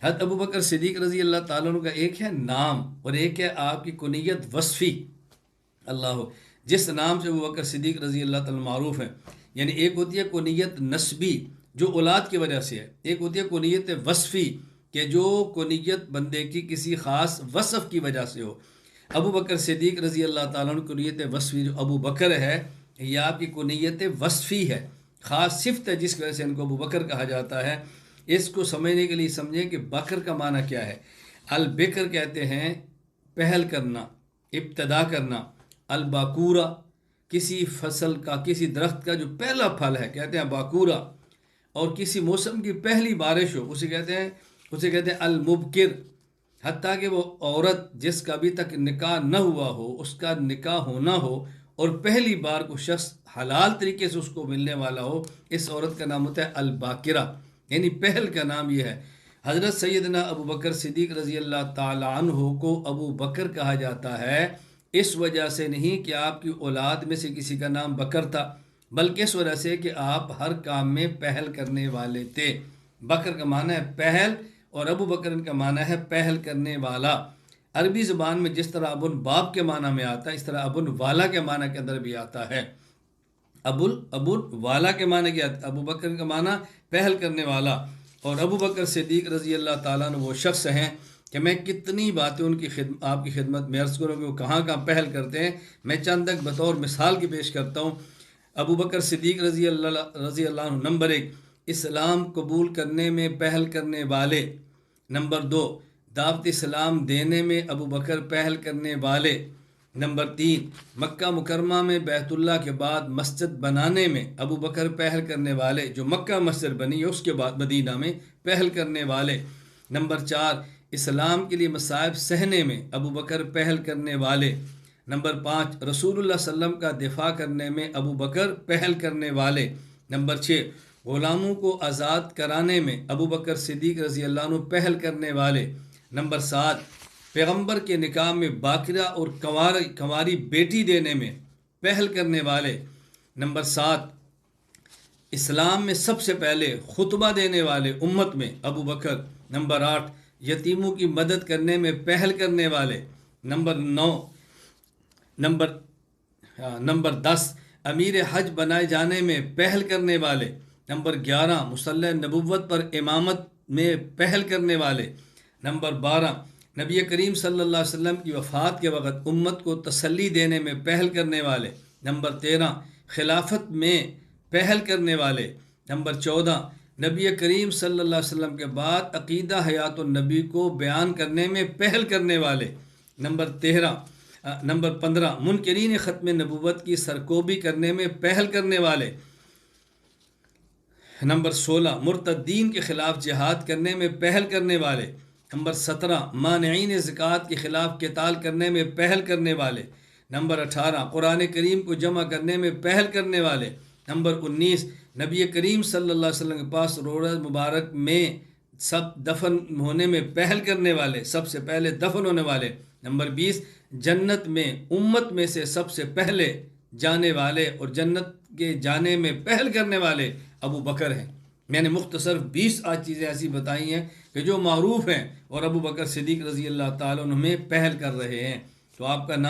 حضرت ابو بکر صدیق رضی اللہ تعالیٰ عنہ کا ایک ہے نام اور ایک ہے آپ کی کنیت وصفی. اللہ جس نام سے ابو بکر صدیق رضی اللہ تعالیٰ معروف ہیں، یعنی ایک ہوتی ہے کنیت نسبی جو اولاد کی وجہ سے ہے، ایک ہوتی ہے کنیت وصفی کہ جو کنیت بندے کی کسی خاص وصف کی وجہ سے ہو. ابو بکر صدیق رضی اللہ تعالیٰ عنہ کنیت وصفی جو ابو بکر ہے یہ آپ کی کنیت وصفی ہے، خاص صفت ہے جس کی وجہ سے ان کو ابو بکر کہا جاتا ہے. اس کو سمجھنے کے لیے سمجھیں کہ بکر کا معنی کیا ہے. البکر کہتے ہیں پہل کرنا، ابتدا کرنا. الباکورہ کسی فصل کا، کسی درخت کا جو پہلا پھل ہے کہتے ہیں باکورہ. اور کسی موسم کی پہلی بارش ہو اسے کہتے ہیں المبکر. حتیٰ کہ وہ عورت جس کا ابھی تک نکاح نہ ہوا ہو، اس کا نکاح ہونا ہو اور پہلی بار کو شخص حلال طریقے سے اس کو ملنے والا ہو، اس عورت کا نام ہوتا ہے الباکرہ، یعنی پہل کا نام یہ ہے. حضرت سیدنا ابو بکر صدیق رضی اللہ تعالی عنہ کو ابو بکر کہا جاتا ہے اس وجہ سے نہیں کہ آپ کی اولاد میں سے کسی کا نام بکر تھا، بلکہ اس وجہ سے کہ آپ ہر کام میں پہل کرنے والے تھے. بکر کا معنی ہے پہل اور ابو بکر کا معنی ہے پہل کرنے والا. عربی زبان میں جس طرح ابن باپ کے معنی میں آتا ہے اس طرح ابن والا کے معنی کے اندر بھی آتا ہے. ابن والا کے معنی کیا؟ ابو بکر کا معنی پہل کرنے والا. اور ابو بکر صدیق رضی اللہ تعالیٰ عنہ وہ شخص ہیں کہ میں کتنی باتیں ان کی آپ کی خدمت میں عرض کروں کہ وہ کہاں کہاں پہل کرتے ہیں. میں چند ایک بطور مثال کی پیش کرتا ہوں. ابو بکر صدیق رضی اللہ عنہ نمبر 1 اسلام قبول کرنے میں پہل کرنے والے. نمبر 2 دعوت اسلام دینے میں ابو بکر پہل کرنے والے. نمبر 3 مکہ مکرمہ میں بیت اللہ کے بعد مسجد بنانے میں ابو بکر پہل کرنے والے، جو مکہ مسجد بنی ہے اس کے بعد مدینہ میں پہل کرنے والے. نمبر 4 اسلام کے لیے مصائب سہنے میں ابو بکر پہل کرنے والے. نمبر 5 رسول اللہ صلی اللہ علیہ وسلم کا دفاع کرنے میں ابو بکر پہل کرنے والے. نمبر 6 غلاموں کو آزاد کرانے میں ابو بکر صدیق رضی اللہ عنہ پہل کرنے والے. نمبر 7 پیغمبر کے نکاح میں باکرہ اور کنواری بیٹی دینے میں پہل کرنے والے. نمبر 7 اسلام میں سب سے پہلے خطبہ دینے والے امت میں ابو بکر. نمبر 8 یتیموں کی مدد کرنے میں پہل کرنے والے. نمبر 10 امیر حج بنائے جانے میں پہل کرنے والے. نمبر 11 مصلی نبوت پر امامت میں پہل کرنے والے. نمبر 12 نبی کریم صلی اللہ علیہ وسلم کی وفات کے وقت امت کو تسلی دینے میں پہل کرنے والے. نمبر 13 خلافت میں پہل کرنے والے. نمبر 14 نبی کریم صلی اللہ علیہ وسلم کے بعد عقیدہ حیات النبی کو بیان کرنے میں پہل کرنے والے. نمبر 15 منکرین ختم نبوت کی سرکوبی کرنے میں پہل کرنے والے. نمبر 16 مرتدین کے خلاف جہاد کرنے میں پہل کرنے والے. نمبر 17 مانعین زکوٰۃ کے خلاف قتال کرنے میں پہل کرنے والے. نمبر 18 قرآن کریم کو جمع کرنے میں پہل کرنے والے. نمبر 19 نبی کریم صلی اللہ علیہ وسلم کے پاس روضہ مبارک میں سب دفن ہونے میں پہل کرنے والے، سب سے پہلے دفن ہونے والے. نمبر 20 جنت میں امت میں سے سب سے پہلے جانے والے اور جنت کے جانے میں پہل کرنے والے ابو بکر ہیں. میں نے مختصر 20 چیزیں ایسی بتائی ہیں کہ جو معروف ہیں اور ابو بکر صدیق رضی اللہ تعالیٰ عنہ میں پہل کر رہے ہیں. تو آپ کا نام